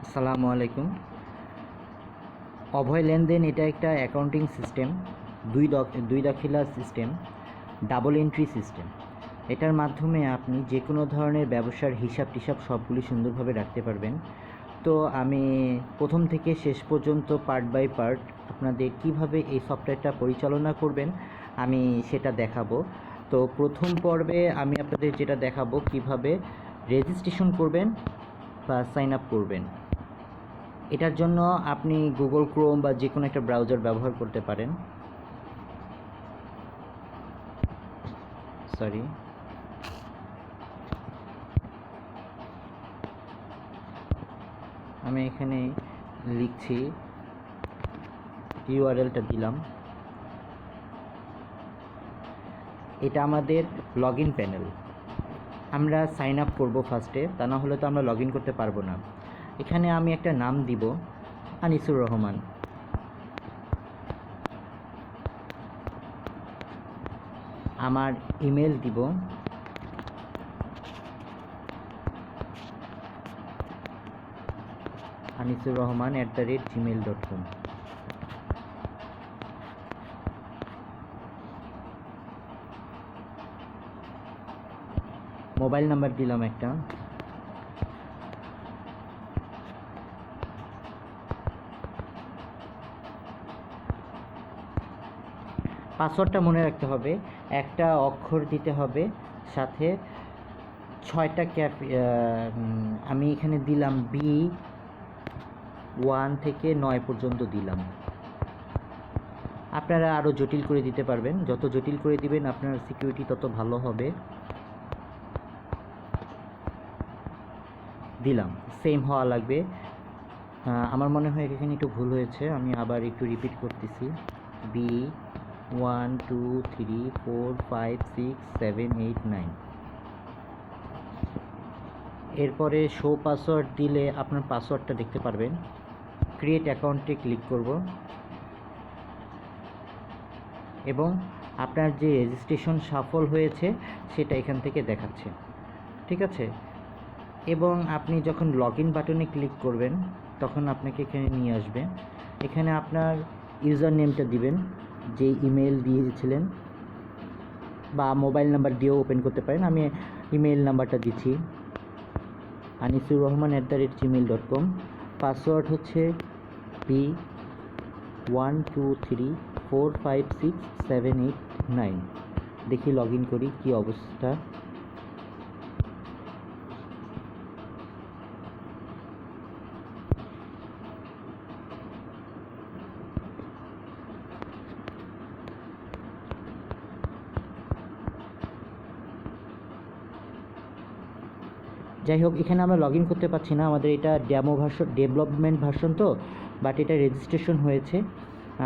আসসালামু আলাইকুম। অভয় লেনদেন এটা একটা অ্যাকাউন্টিং সিস্টেম, দুই দাখিলা সিস্টেম, ডাবল এন্ট্রি সিস্টেম। এটার মাধ্যমে আপনি যে কোনো ধরনের ব্যবসার হিসাব টিসাব সবগুলি সুন্দরভাবে রাখতে পারবেন। তো আমি প্রথম থেকে শেষ পর্যন্ত পার্ট বাই পার্ট আপনাদের কিভাবে এই সফটওয়্যারটা পরিচালনা করবেন আমি সেটা দেখাবো। তো প্রথম পর্বে আমি আপনাদের যেটা দেখাবো কিভাবে রেজিস্ট্রেশন করবেন বা সাইন আপ করবেন। এটার জন্য আপনি গুগল ক্রোম বা যে কোনো একটা ব্রাউজার ব্যবহার করতে পারেন। আমি এখানে লিখছি, ইউআরএলটা দিলাম। এটা আমাদের লগ ইন প্যানেল। আমরা সাইন আপ করবো ফার্স্টে, তা না হলে তো আমরা লগ ইন করতে পারবো না। এখানে আমি একটা নাম দিব, আনিসুর রহমান। আমার ইমেল দিব, anisur-rahman@gmail.com। মোবাইল নাম্বার দিলাম একটা। পাসওয়ার্ডটা মনে রাখতে হবে, একটা অক্ষর দিতে হবে, সাথে 6টা আমি এখানে দিলাম B1 থেকে 9 পর্যন্ত দিলাম। আপনারা আরও জটিল করে দিতে পারবেন, যত জটিল করে দিবেন আপনার সিকিউরিটি তত ভালো হবে। দিলাম, সেম হওয়া লাগবে। আমার মনে হয় এখানে একটু ভুল হয়েছে, আমি আবার একটু রিপিট করতেছি। B1 2 3 4 5 6 7 8 9। এরপরে শো পাসওয়ার্ড দিলে আপনার পাসওয়ার্ডটা দেখতে পারবেন। ক্রিয়েট অ্যাকাউন্টে ক্লিক করব এবং আপনার যে রেজিস্ট্রেশন সফল হয়েছে সেটা এখান থেকে দেখাচ্ছে, ঠিক আছে। এবং আপনি যখন লগ ইন বাটনে ক্লিক করবেন তখন আপনাকে এখানে নিয়ে আসবে। এখানে আপনার ইউজার নেমটা দিবেন, যে ইমেল দিয়েছিলেন, বা মোবাইল নাম্বার দিয়েও ওপেন করতে পারেন। আমি ইমেল নাম্বারটা দিচ্ছি, anisur-rahman@gmail.com। পাসওয়ার্ড হচ্ছে B1 2 3 4 5 6 7 8 9। দেখি লগ ইন করি কী অবস্থা। যাই হোক, এখানে আমরা লগ ইন করতে পারছি না, আমাদের এটা ডেভেলপমেন্ট ভার্সন তো, বাট এটা রেজিস্ট্রেশন হয়েছে।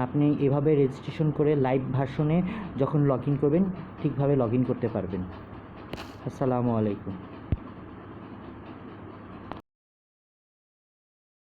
আপনি এভাবে রেজিস্ট্রেশন করে লাইভ ভার্সনে যখন লগ ইন করবেন ঠিকভাবে লগ ইন করতে পারবেন। আসসালামু আলাইকুম।